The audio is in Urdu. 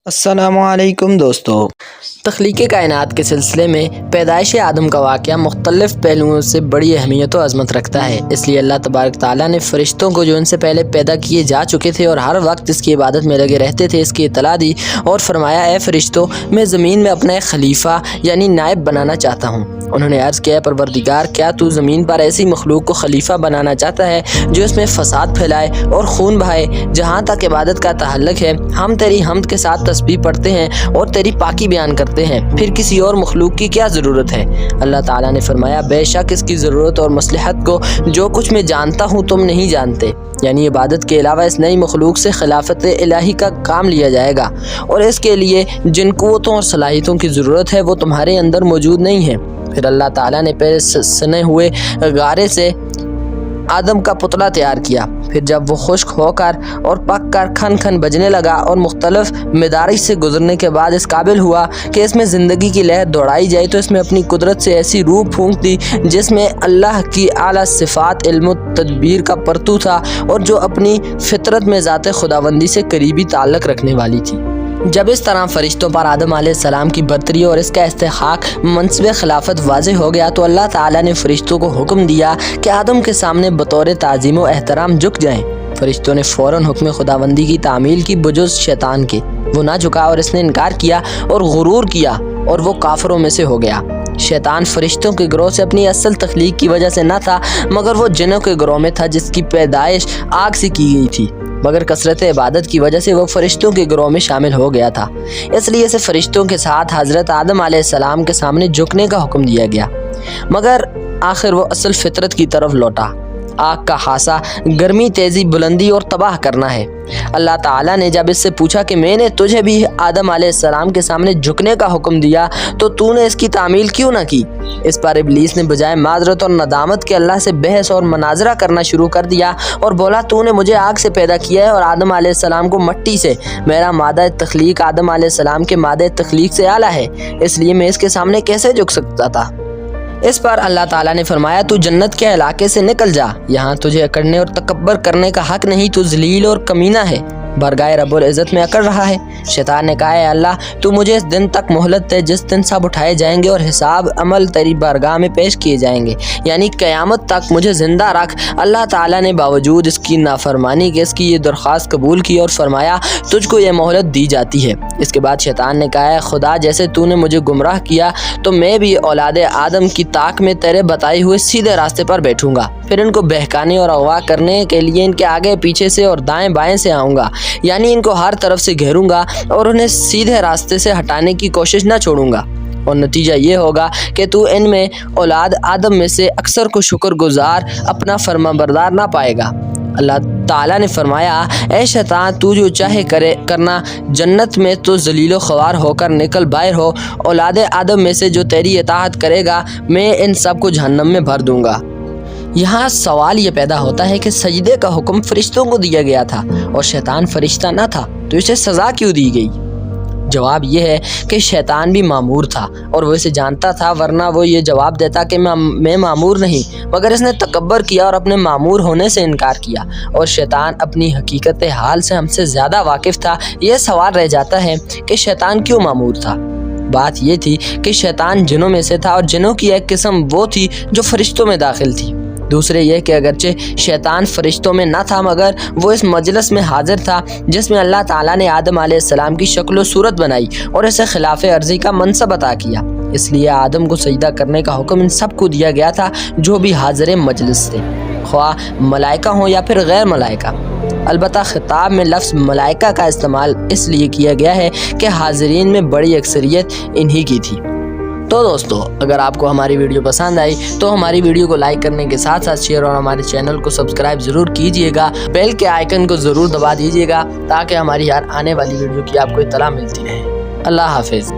السلام علیکم دوستو، تخلیق کائنات کے سلسلے میں پیدائش آدم کا واقعہ مختلف پہلوؤں سے بڑی اہمیت و عظمت رکھتا ہے۔ اس لیے اللہ تبارک تعالیٰ نے فرشتوں کو جو ان سے پہلے پیدا کیے جا چکے تھے اور ہر وقت اس کی عبادت میں لگے رہتے تھے، اس کی اطلاع دی اور فرمایا، اے فرشتوں، میں زمین میں اپنا ایک خلیفہ یعنی نائب بنانا چاہتا ہوں۔ انہوں نے عرض کیا، پروردگار، کیا تو زمین پر ایسی مخلوق کو خلیفہ بنانا چاہتا ہے جو اس میں فساد پھیلائے اور خون بہائے؟ جہاں تک عبادت کا تعلق ہے، ہم تیری حمد کے ساتھ تسبیح پڑھتے ہیں اور تیری پاکی بیان کرتے ہیں، پھر کسی اور مخلوق کی کیا ضرورت ہے؟ اللہ تعالیٰ نے فرمایا، بے شک اس کی ضرورت اور مصلحت کو جو کچھ میں جانتا ہوں تم نہیں جانتے۔ یعنی عبادت کے علاوہ اس نئی مخلوق سے خلافت الہی کا کام لیا جائے گا، اور اس کے لیے جن قوتوں اور صلاحیتوں کی ضرورت ہے وہ تمہارے اندر موجود نہیں ہے۔ پھر اللہ تعالیٰ نے پہلے سنے ہوئے غارے سے آدم کا پتلا تیار کیا، پھر جب وہ خشک ہو کر اور پک کر کھن کھن بجنے لگا اور مختلف مدارج سے گزرنے کے بعد اس قابل ہوا کہ اس میں زندگی کی لہر دوڑائی جائے، تو اس میں اپنی قدرت سے ایسی روح پھونک دی جس میں اللہ کی اعلیٰ صفات، علم و تدبیر کا پرتو تھا، اور جو اپنی فطرت میں ذات خداوندی سے قریبی تعلق رکھنے والی تھی۔ جب اس طرح فرشتوں پر آدم علیہ السلام کی برتری اور اس کا استحقاق منصب خلافت واضح ہو گیا، تو اللہ تعالیٰ نے فرشتوں کو حکم دیا کہ آدم کے سامنے بطور تعظیم و احترام جھک جائیں۔ فرشتوں نے فوراً حکم خداوندی کی تعمیل کی بجز شیطان کے۔ وہ نہ جھکا اور اس نے انکار کیا اور غرور کیا، اور وہ کافروں میں سے ہو گیا۔ شیطان فرشتوں کے گروہ سے اپنی اصل تخلیق کی وجہ سے نہ تھا، مگر وہ جنوں کے گروہ میں تھا جس کی پیدائش آگ سے کی گئی تھی، مگر کثرت عبادت کی وجہ سے وہ فرشتوں کے گروہ میں شامل ہو گیا تھا۔ اس لیے اسے فرشتوں کے ساتھ حضرت آدم علیہ السلام کے سامنے جھکنے کا حکم دیا گیا، مگر آخر وہ اصل فطرت کی طرف لوٹا۔ آگ کا خاصہ گرمی، تیزی، بلندی اور تباہ کرنا ہے۔ اللہ تعالیٰ نے جب اس سے پوچھا کہ میں نے تجھے بھی آدم علیہ السلام کے سامنے جھکنے کا حکم دیا تو نے اس کی تعمیل کیوں نہ کی؟ اس پر ابلیس نے بجائے معذرت اور ندامت کے اللہ سے بحث اور مناظرہ کرنا شروع کر دیا اور بولا، تو نے مجھے آگ سے پیدا کیا ہے اور آدم علیہ السلام کو مٹی سے۔ میرا مادہ تخلیق آدم علیہ السلام کے مادہ تخلیق سے اعلیٰ ہے، اس لیے میں اس کے سامنے کیسے جھک سکتا تھا؟ اس پر اللہ تعالیٰ نے فرمایا، تو جنت کے علاقے سے نکل جا، یہاں تجھے اکڑنے اور تکبر کرنے کا حق نہیں، تو ذلیل اور کمینہ ہے، بارگاہ رب العزت میں اکڑ رہا ہے۔ شیطان نے کہا، اے اللہ، تو مجھے اس دن تک مہلت دے جس دن سب اٹھائے جائیں گے اور حساب عمل تیری بارگاہ میں پیش کیے جائیں گے، یعنی قیامت تک مجھے زندہ رکھ۔ اللہ تعالیٰ نے باوجود اس کی نافرمانی کے اس کی یہ درخواست قبول کی اور فرمایا، تجھ کو یہ مہلت دی جاتی ہے۔ اس کے بعد شیطان نے کہا، اے خدا، جیسے تو نے مجھے گمراہ کیا تو میں بھی اولاد آدم کی طاق میں تیرے بتائے ہوئے سیدھے راستے پر بیٹھوں گا، پھر ان کو بہکانے اور اغوا کرنے کے لیے ان کے آگے پیچھے سے اور دائیں بائیں سے آؤں گا، یعنی ان کو ہر طرف سے گھیروں گا اور انہیں سیدھے راستے سے ہٹانے کی کوشش نہ چھوڑوں گا، اور نتیجہ یہ ہوگا کہ تو ان میں اولاد آدم میں سے اکثر کو شکر گزار، اپنا فرما بردار نہ پائے گا۔ اللہ تعالیٰ نے فرمایا، اے شیطان، تو جو چاہے کرنا، جنت میں تو ذلیل و خوار ہو کر نکل باہر ہو، اولاد آدم میں سے جو تیری اطاعت کرے گا میں ان سب کو جہنم میں بھر دوں گا۔ یہاں سوال یہ پیدا ہوتا ہے کہ سجدے کا حکم فرشتوں کو دیا گیا تھا اور شیطان فرشتہ نہ تھا، تو اسے سزا کیوں دی گئی؟ جواب یہ ہے کہ شیطان بھی مامور تھا اور وہ اسے جانتا تھا، ورنہ وہ یہ جواب دیتا کہ میں مامور نہیں، مگر اس نے تکبر کیا اور اپنے مامور ہونے سے انکار کیا، اور شیطان اپنی حقیقت حال سے ہم سے زیادہ واقف تھا۔ یہ سوال رہ جاتا ہے کہ شیطان کیوں مامور تھا؟ بات یہ تھی کہ شیطان جنوں میں سے تھا اور جنوں کی ایک قسم وہ تھی جو فرشتوں میں داخل تھی۔ دوسرے یہ کہ اگرچہ شیطان فرشتوں میں نہ تھا، مگر وہ اس مجلس میں حاضر تھا جس میں اللہ تعالیٰ نے آدم علیہ السلام کی شکل و صورت بنائی اور اسے خلاف عرضی کا منصب عطا کیا، اس لیے آدم کو سجدہ کرنے کا حکم ان سب کو دیا گیا تھا جو بھی حاضر مجلس تھے، خواہ ملائکہ ہوں یا پھر غیر ملائکہ۔ البتہ خطاب میں لفظ ملائکہ کا استعمال اس لیے کیا گیا ہے کہ حاضرین میں بڑی اکثریت انہی کی تھی۔ تو دوستو، اگر آپ کو ہماری ویڈیو پسند آئی تو ہماری ویڈیو کو لائک کرنے کے ساتھ ساتھ شیئر اور ہمارے چینل کو سبسکرائب ضرور کیجئے گا، بیل کے آئیکن کو ضرور دبا دیجئے گا تاکہ ہماری ہر آنے والی ویڈیو کی آپ کو اطلاع ملتی رہے۔ اللہ حافظ۔